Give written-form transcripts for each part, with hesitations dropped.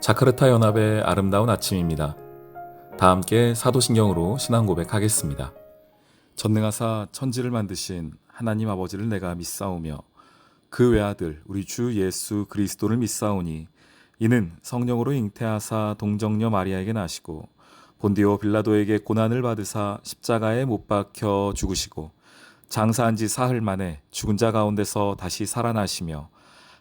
자카르타 연합의 아름다운 아침입니다. 다 함께 사도신경으로 신앙 고백하겠습니다. 전능하사 천지를 만드신 하나님 아버지를 내가 믿사오며 그 외아들 우리 주 예수 그리스도를 믿사오니 이는 성령으로 잉태하사 동정녀 마리아에게 나시고 본디오 빌라도에게 고난을 받으사 십자가에 못 박혀 죽으시고 장사한 지 사흘 만에 죽은 자 가운데서 다시 살아나시며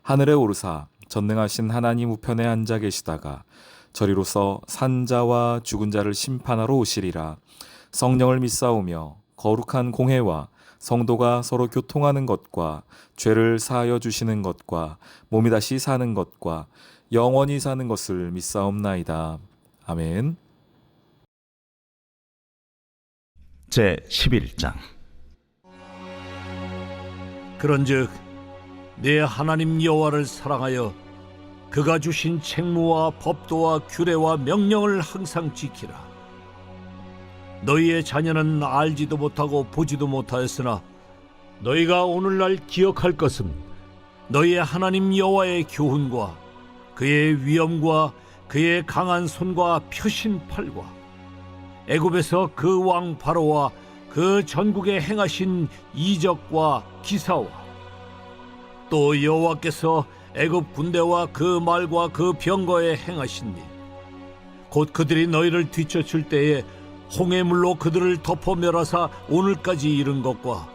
하늘에 오르사 전능하신 하나님 우편에 앉아 계시다가 저리로서 산자와 죽은 자를 심판하러 오시리라. 성령을 믿사오며 거룩한 공회와 성도가 서로 교통하는 것과 죄를 사하여 주시는 것과 몸이 다시 사는 것과 영원히 사는 것을 믿사옵나이다. 아멘. 제 11장. 그런즉 내 하나님 여호와를 사랑하여 그가 주신 책무와 법도와 규례와 명령을 항상 지키라. 너희의 자녀는 알지도 못하고 보지도 못하였으나 너희가 오늘날 기억할 것은 너희의 하나님 여호와의 교훈과 그의 위엄과 그의 강한 손과 펴신 팔과 애굽에서 그 왕 바로와 그 전국에 행하신 이적과 기사와 또 여호와께서 애굽 군대와 그 말과 그 병거에 행하신 일, 곧 그들이 너희를 뒤쫓을 때에 홍해물로 그들을 덮어 멸하사 오늘까지 이른 것과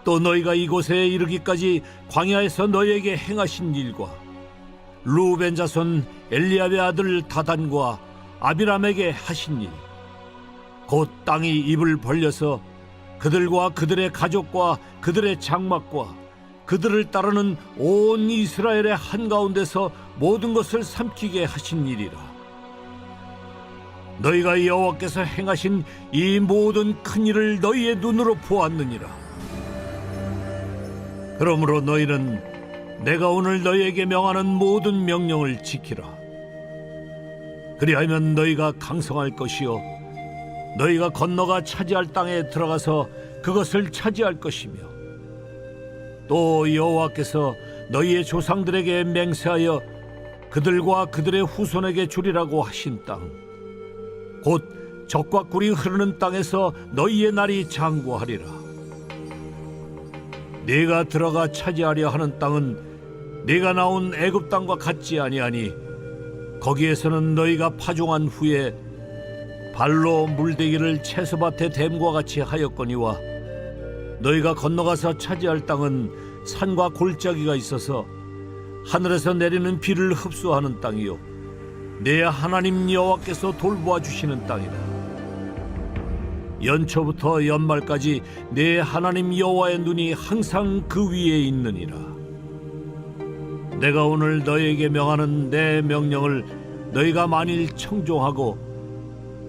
또 너희가 이곳에 이르기까지 광야에서 너희에게 행하신 일과 루벤 자손 엘리압의 아들 다단과 아비람에게 하신 일, 곧 땅이 입을 벌려서 그들과 그들의 가족과 그들의 장막과 그들을 따르는 온 이스라엘의 한가운데서 모든 것을 삼키게 하신 일이라. 너희가 여호와께서 행하신 이 모든 큰 일을 너희의 눈으로 보았느니라. 그러므로 너희는 내가 오늘 너희에게 명하는 모든 명령을 지키라. 그리하면 너희가 강성할 것이요 너희가 건너가 차지할 땅에 들어가서 그것을 차지할 것이며 또 여호와께서 너희의 조상들에게 맹세하여 그들과 그들의 후손에게 주리라고 하신 땅, 곧 젖과 꿀이 흐르는 땅에서 너희의 날이 장구하리라. 네가 들어가 차지하려 하는 땅은 네가 나온 애굽 땅과 같지 아니하니 거기에서는 너희가 파종한 후에 발로 물대기를 채소밭에 댐과 같이 하였거니와 너희가 건너가서 차지할 땅은 산과 골짜기가 있어서 하늘에서 내리는 비를 흡수하는 땅이요 내 하나님 여호와께서 돌보아 주시는 땅이라. 연초부터 연말까지 내 하나님 여호와의 눈이 항상 그 위에 있느니라. 내가 오늘 너희에게 명하는 내 명령을 너희가 만일 청종하고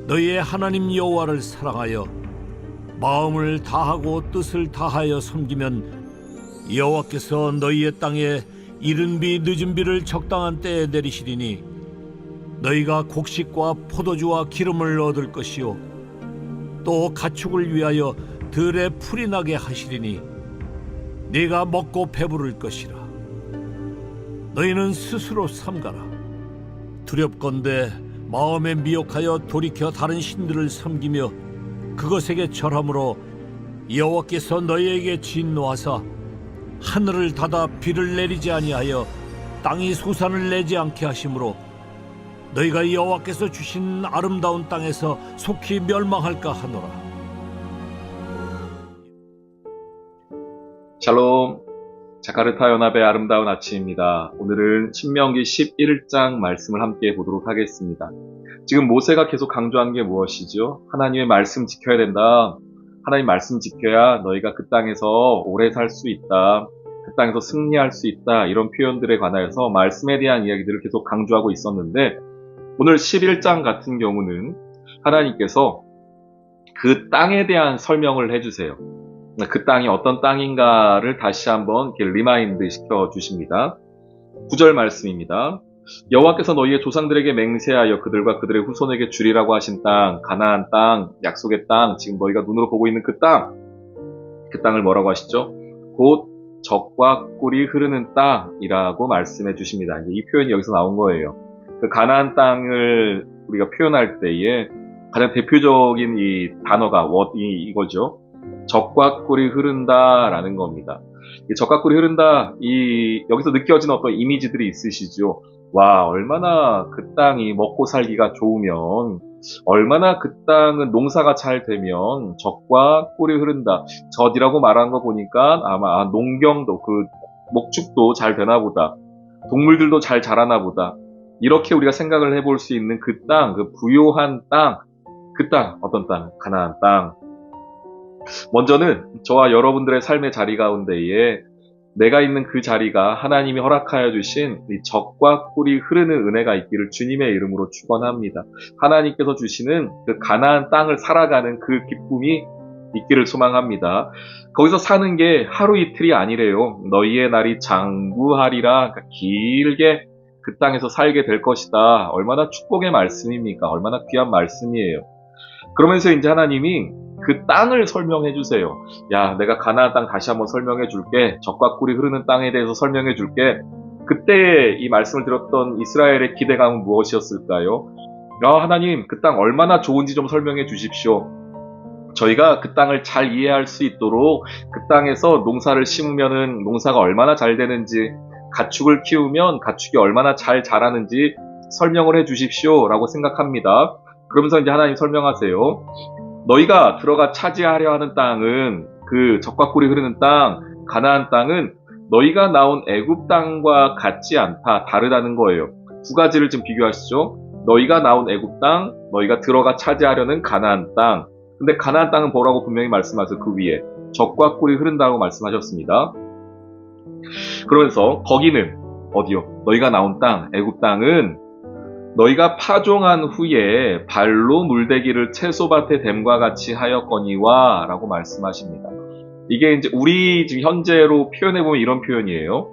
너희의 하나님 여호와를 사랑하여 마음을 다하고 뜻을 다하여 섬기면 여호와께서 너희의 땅에 이른 비 늦은 비를 적당한 때에 내리시리니 너희가 곡식과 포도주와 기름을 얻을 것이요 또 가축을 위하여 들에 풀이 나게 하시리니 네가 먹고 배부를 것이라. 너희는 스스로 삼가라. 두렵건대 마음에 미혹하여 돌이켜 다른 신들을 섬기며 그것에게 절함으로 여호와께서 너희에게 진노하사 하늘을 닫아 비를 내리지 아니하여 땅이 소산을 내지 않게 하심으로 너희가 여호와께서 주신 아름다운 땅에서 속히 멸망할까 하노라. 샬롬, 자카르타 연합의 아름다운 아침입니다. 오늘은 신명기 11장 말씀을 함께 보도록 하겠습니다. 지금 모세가 계속 강조한 게 무엇이죠? 하나님의 말씀 지켜야 된다. 하나님 말씀 지켜야 너희가 그 땅에서 오래 살 수 있다. 그 땅에서 승리할 수 있다. 이런 표현들에 관하여서 말씀에 대한 이야기들을 계속 강조하고 있었는데 오늘 11장 같은 경우는 하나님께서 그 땅에 대한 설명을 해주세요. 그 땅이 어떤 땅인가를 다시 한번 이렇게 리마인드 시켜주십니다. 9절 말씀입니다. 여호와께서 너희의 조상들에게 맹세하여 그들과 그들의 후손에게 주리라고 하신 땅, 가나안 땅, 약속의 땅, 지금 너희가 눈으로 보고 있는 그 땅을 뭐라고 하시죠? 곧 젖과 꿀이 흐르는 땅이라고 말씀해 주십니다. 이제 이 표현이 여기서 나온 거예요. 그 가나안 땅을 우리가 표현할 때에 가장 대표적인 이 단어가 이거죠. 젖과 꿀이 흐른다라는 겁니다. 이 젖과 꿀이 흐른다, 여기서 느껴지는 어떤 이미지들이 있으시죠. 와, 얼마나 그 땅이 먹고 살기가 좋으면, 얼마나 그 땅은 농사가 잘 되면 젖과 꿀이 흐른다. 젖이라고 말한 거 보니까 아마 농경도, 목축도 잘 되나 보다. 동물들도 잘 자라나 보다. 이렇게 우리가 생각을 해볼 수 있는 그 땅, 그 부요한 땅, 그 땅, 어떤 땅? 가나안 땅. 먼저는 저와 여러분들의 삶의 자리 가운데에 내가 있는 그 자리가 하나님이 허락하여 주신 이 젖과 꿀이 흐르는 은혜가 있기를 주님의 이름으로 축원합니다. 하나님께서 주시는 그 가나안 땅을 살아가는 그 기쁨이 있기를 소망합니다. 거기서 사는 게 하루 이틀이 아니래요. 너희의 날이 장구하리라. 그러니까 길게 그 땅에서 살게 될 것이다. 얼마나 축복의 말씀입니까? 얼마나 귀한 말씀이에요. 그러면서 이제 하나님이 그 땅을 설명해 주세요. 야, 내가 가나안 땅 다시 한번 설명해 줄게. 젖과 꿀이 흐르는 땅에 대해서 설명해 줄게. 그때 이 말씀을 들었던 이스라엘의 기대감은 무엇이었을까요? 야, 하나님, 그 땅 얼마나 좋은지 좀 설명해 주십시오. 저희가 그 땅을 잘 이해할 수 있도록 그 땅에서 농사를 심으면은 농사가 얼마나 잘 되는지, 가축을 키우면 가축이 얼마나 잘 자라는지 설명을 해 주십시오. 라고 생각합니다. 그러면서 이제 하나님 설명하세요. 너희가 들어가 차지하려 하는 땅은 그 젖과 꿀이 흐르는 땅, 가나안 땅은 너희가 나온 애굽 땅과 같지 않다, 다르다는 거예요. 두 가지를 좀 비교하시죠. 너희가 나온 애굽 땅, 너희가 들어가 차지하려는 가나안 땅. 근데 가나안 땅은 뭐라고 분명히 말씀하세요. 그 위에 젖과 꿀이 흐른다고 말씀하셨습니다. 그러면서 거기는 어디요? 너희가 나온 땅, 애굽 땅은 너희가 파종한 후에 발로 물대기를 채소밭에 댐과 같이 하였거니와 라고 말씀하십니다. 이게 이제 우리 지금 현재로 표현해보면 이런 표현이에요.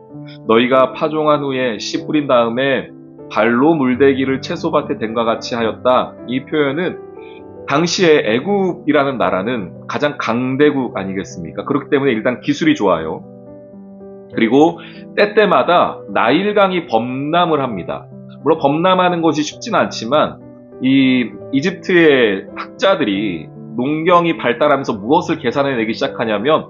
너희가 파종한 후에 씨 뿌린 다음에 발로 물대기를 채소밭에 댐과 같이 하였다. 이 표현은 당시에 애굽이라는 나라는 가장 강대국 아니겠습니까? 그렇기 때문에 일단 기술이 좋아요. 그리고 때때마다 나일강이 범람을 합니다. 물론 범람하는 것이 쉽진 않지만 이 이집트의 학자들이 농경이 발달하면서 무엇을 계산해내기 시작하냐면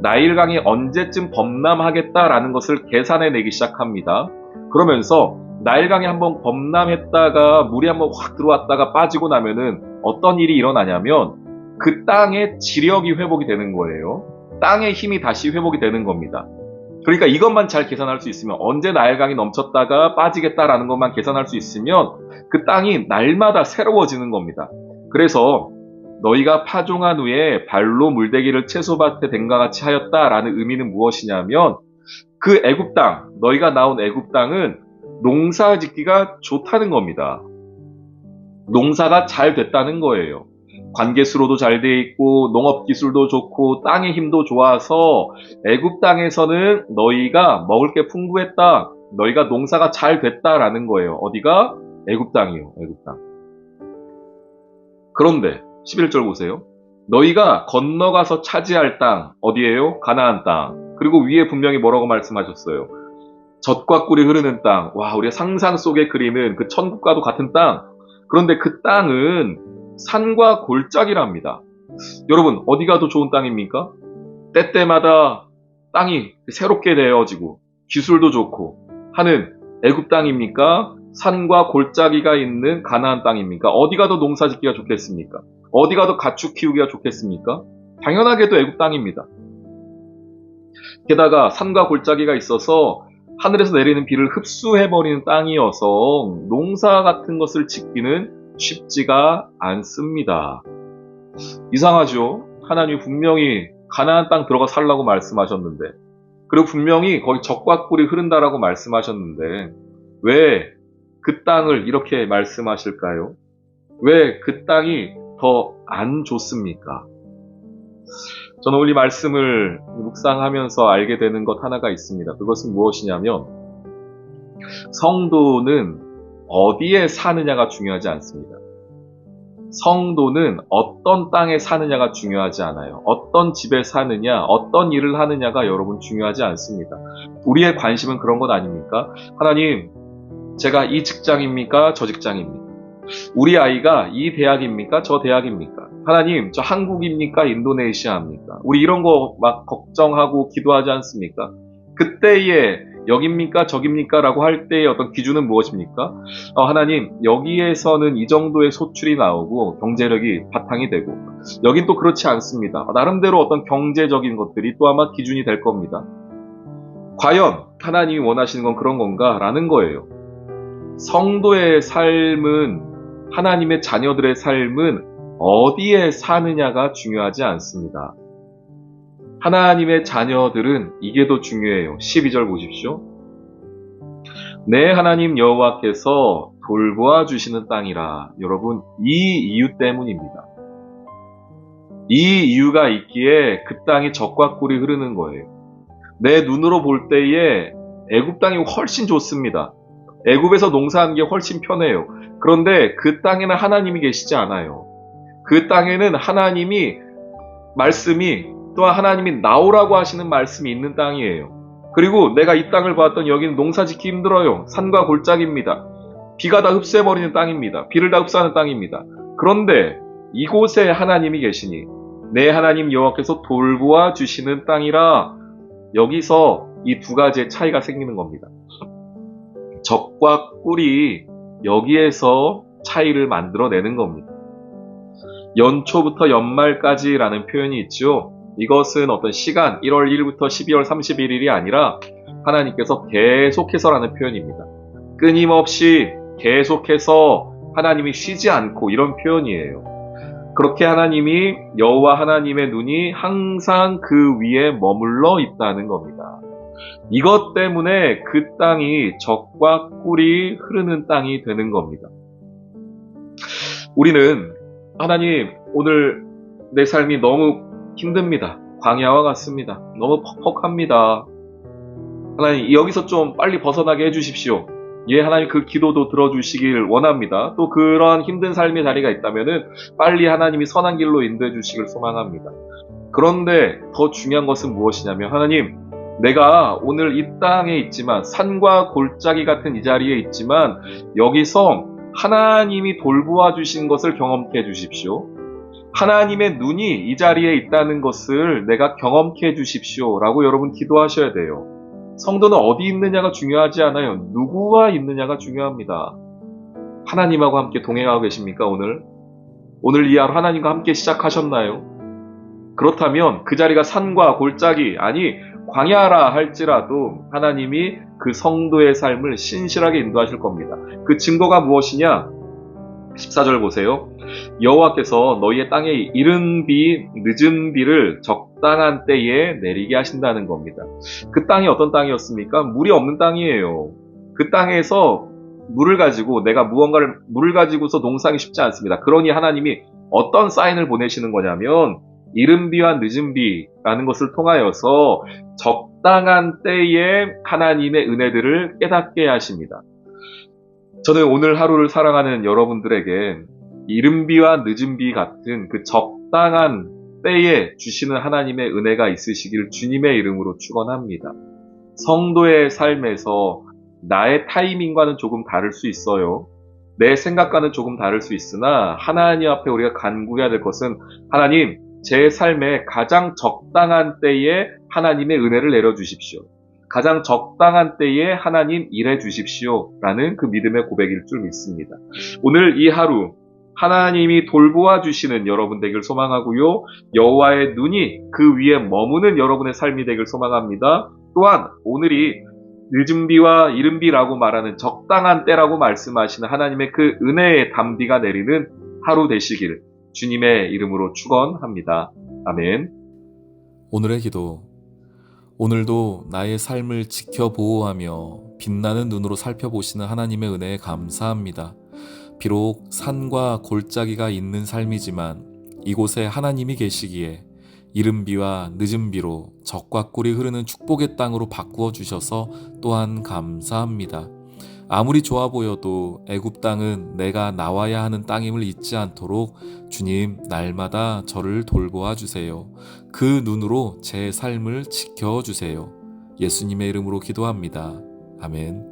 나일강이 언제쯤 범람하겠다라는 것을 계산해내기 시작합니다. 그러면서 나일강이 한번 범람했다가 물이 한번 확 들어왔다가 빠지고 나면은 어떤 일이 일어나냐면 그 땅의 지력이 회복이 되는 거예요. 땅의 힘이 다시 회복이 되는 겁니다. 그러니까 이것만 잘 계산할 수 있으면, 언제 나일강이 넘쳤다가 빠지겠다라는 것만 계산할 수 있으면 그 땅이 날마다 새로워지는 겁니다. 그래서 너희가 파종한 후에 발로 물대기를 채소밭에 댐과 같이 하였다라는 의미는 무엇이냐면 그 애굽 땅, 너희가 나온 애굽 땅은 농사 짓기가 좋다는 겁니다. 농사가 잘 됐다는 거예요. 관계수로도 잘 돼 있고 농업 기술도 좋고 땅의 힘도 좋아서 애굽 땅에서는 너희가 먹을 게 풍부했다. 너희가 농사가 잘 됐다라는 거예요. 어디가? 애굽 땅이요. 애굽 땅. 그런데 11절 보세요. 너희가 건너가서 차지할 땅 어디예요? 가나안 땅. 그리고 위에 분명히 뭐라고 말씀하셨어요? 젖과 꿀이 흐르는 땅. 와, 우리가 상상 속에 그리는 그 천국과도 같은 땅. 그런데 그 땅은 산과 골짜기랍니다. 여러분, 어디가 더 좋은 땅입니까? 때때마다 땅이 새롭게 되어지고 기술도 좋고 하는 애굽 땅입니까? 산과 골짜기가 있는 가나안 땅입니까? 어디가 더 농사 짓기가 좋겠습니까? 어디가 더 가축 키우기가 좋겠습니까? 당연하게도 애굽 땅입니다. 게다가 산과 골짜기가 있어서 하늘에서 내리는 비를 흡수해버리는 땅이어서 농사 같은 것을 짓기는 쉽지가 않습니다. 이상하죠? 하나님이 분명히 가나안 땅 들어가 살라고 말씀하셨는데, 그리고 분명히 거기 젖과 꿀이 흐른다라고 말씀하셨는데 왜 그 땅을 이렇게 말씀하실까요? 왜 그 땅이 더 안 좋습니까? 저는 오늘 이 말씀을 묵상하면서 알게 되는 것 하나가 있습니다. 그것은 무엇이냐면 성도는 어디에 사느냐가 중요하지 않습니다. 성도는 어떤 땅에 사느냐가 중요하지 않아요. 어떤 집에 사느냐, 어떤 일을 하느냐가 여러분 중요하지 않습니다. 우리의 관심은 그런 것 아닙니까? 하나님, 제가 이 직장입니까? 저 직장입니까? 우리 아이가 이 대학입니까? 저 대학입니까? 하나님, 저 한국입니까? 인도네시아입니까? 우리 이런 거 막 걱정하고 기도하지 않습니까? 그때에 여깁니까? 저깁니까? 라고 할 때의 어떤 기준은 무엇입니까? 하나님, 여기에서는 이 정도의 소출이 나오고 경제력이 바탕이 되고, 여긴 또 그렇지 않습니다. 나름대로 어떤 경제적인 것들이 또 아마 기준이 될 겁니다. 과연 하나님이 원하시는 건 그런 건가? 라는 거예요. 성도의 삶은, 하나님의 자녀들의 삶은 어디에 사느냐가 중요하지 않습니다. 하나님의 자녀들은 이게 더 중요해요. 12절 보십시오. 내 하나님 여호와께서 돌보아 주시는 땅이라. 여러분, 이 이유 때문입니다. 이 이유가 있기에 그 땅이 젖과 꿀이 흐르는 거예요. 내 눈으로 볼 때에 애굽 땅이 훨씬 좋습니다. 애굽에서 농사하는 게 훨씬 편해요. 그런데 그 땅에는 하나님이 계시지 않아요. 그 땅에는 하나님이 말씀이, 또한 하나님이 나오라고 하시는 말씀이 있는 땅이에요. 그리고 내가 이 땅을 봤더니 여기는 농사 짓기 힘들어요. 산과 골짜기입니다. 비가 다 흡수해버리는 땅입니다. 비를 다 흡수하는 땅입니다. 그런데 이곳에 하나님이 계시니 내 하나님 여호와께서 돌보아 주시는 땅이라. 여기서 이 두 가지의 차이가 생기는 겁니다. 젖과 꿀이 여기에서 차이를 만들어내는 겁니다. 연초부터 연말까지라는 표현이 있죠. 이것은 어떤 시간, 1월 1일부터 12월 31일이 아니라 하나님께서 계속해서라는 표현입니다. 끊임없이 계속해서 하나님이 쉬지 않고, 이런 표현이에요. 그렇게 하나님이, 여호와 하나님의 눈이 항상 그 위에 머물러 있다는 겁니다. 이것 때문에 그 땅이 젖과 꿀이 흐르는 땅이 되는 겁니다. 우리는 하나님, 오늘 내 삶이 너무 힘듭니다. 광야와 같습니다. 너무 퍽퍽합니다. 하나님, 여기서 좀 빨리 벗어나게 해주십시오. 예, 하나님, 그 기도도 들어주시길 원합니다. 또 그런 힘든 삶의 자리가 있다면은 빨리 하나님이 선한 길로 인도해 주시길 소망합니다. 그런데 더 중요한 것은 무엇이냐면, 하나님, 내가 오늘 이 땅에 있지만, 산과 골짜기 같은 이 자리에 있지만, 여기서 하나님이 돌보아 주신 것을 경험케 해주십시오. 하나님의 눈이 이 자리에 있다는 것을 내가 경험케 해주십시오. 라고 여러분 기도하셔야 돼요. 성도는 어디 있느냐가 중요하지 않아요. 누구와 있느냐가 중요합니다. 하나님하고 함께 동행하고 계십니까, 오늘? 오늘 이 하루 하나님과 함께 시작하셨나요? 그렇다면 그 자리가 산과 골짜기, 아니 광야라 할지라도 하나님이 그 성도의 삶을 신실하게 인도하실 겁니다. 그 증거가 무엇이냐? 14절 보세요. 여호와께서 너희의 땅에 이른 비, 늦은 비를 적당한 때에 내리게 하신다는 겁니다. 그 땅이 어떤 땅이었습니까? 물이 없는 땅이에요. 그 땅에서 물을 가지고, 내가 무언가를 물을 가지고서 농사하기 쉽지 않습니다. 그러니 하나님이 어떤 사인을 보내시는 거냐면, 이른 비와 늦은 비라는 것을 통하여서 적당한 때에 하나님의 은혜들을 깨닫게 하십니다. 저는 오늘 하루를 살아가는 여러분들에게 이른 비와 늦은 비 같은 그 적당한 때에 주시는 하나님의 은혜가 있으시길 주님의 이름으로 축원합니다. 성도의 삶에서 나의 타이밍과는 조금 다를 수 있어요. 내 생각과는 조금 다를 수 있으나 하나님 앞에 우리가 간구해야 될 것은, 하나님, 제 삶에 가장 적당한 때에 하나님의 은혜를 내려주십시오. 가장 적당한 때에 하나님 일해 주십시오. 라는 그 믿음의 고백일 줄 믿습니다. 오늘 이 하루 하나님이 돌보아 주시는 여러분 되길 소망하고요. 여호와의 눈이 그 위에 머무는 여러분의 삶이 되길 소망합니다. 또한 오늘이 늦은 비와 이른 비라고 말하는 적당한 때라고 말씀하시는 하나님의 그 은혜의 담비가 내리는 하루 되시길 주님의 이름으로 축원합니다. 아멘. 오늘의 기도. 오늘도 나의 삶을 지켜 보호하며 빛나는 눈으로 살펴보시는 하나님의 은혜에 감사합니다. 비록 산과 골짜기가 있는 삶이지만 이곳에 하나님이 계시기에 이른 비와 늦은 비로 젖과 꿀이 흐르는 축복의 땅으로 바꾸어 주셔서 또한 감사합니다. 아무리 좋아 보여도 애굽 땅은 내가 나와야 하는 땅임을 잊지 않도록 주님, 날마다 저를 돌보아 주세요. 그 눈으로 제 삶을 지켜주세요. 예수님의 이름으로 기도합니다. 아멘.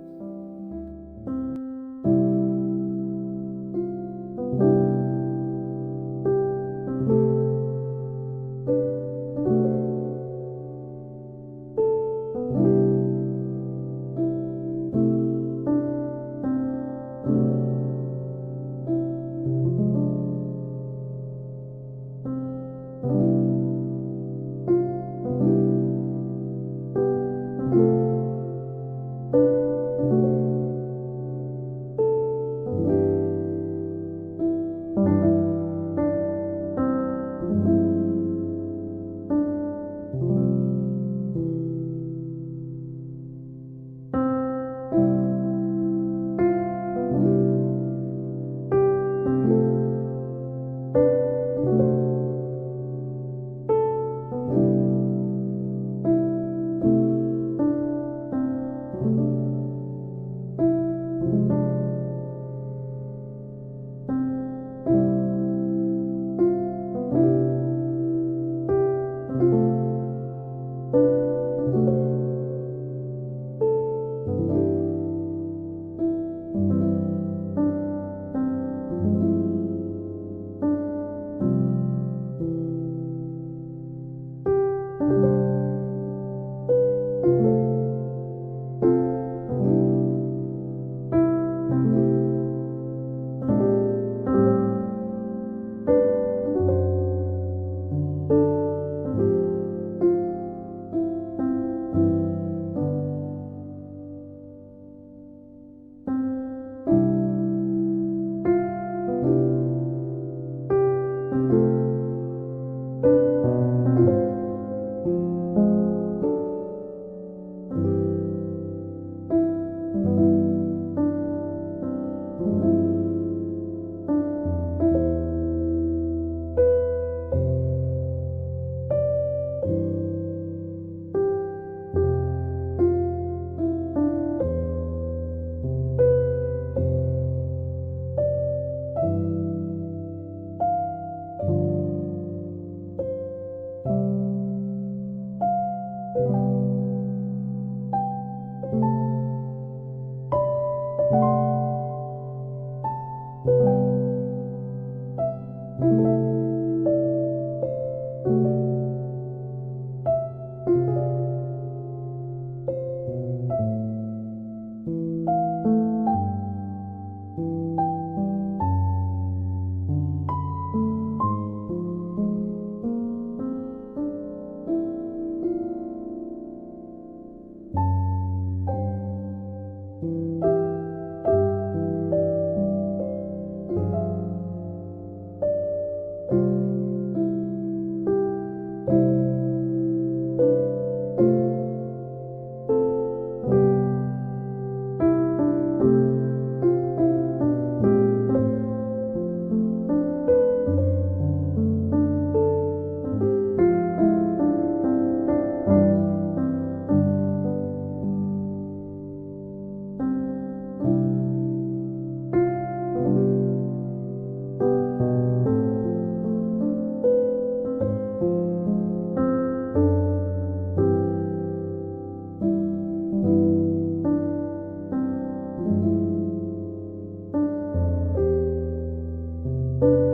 있습니다.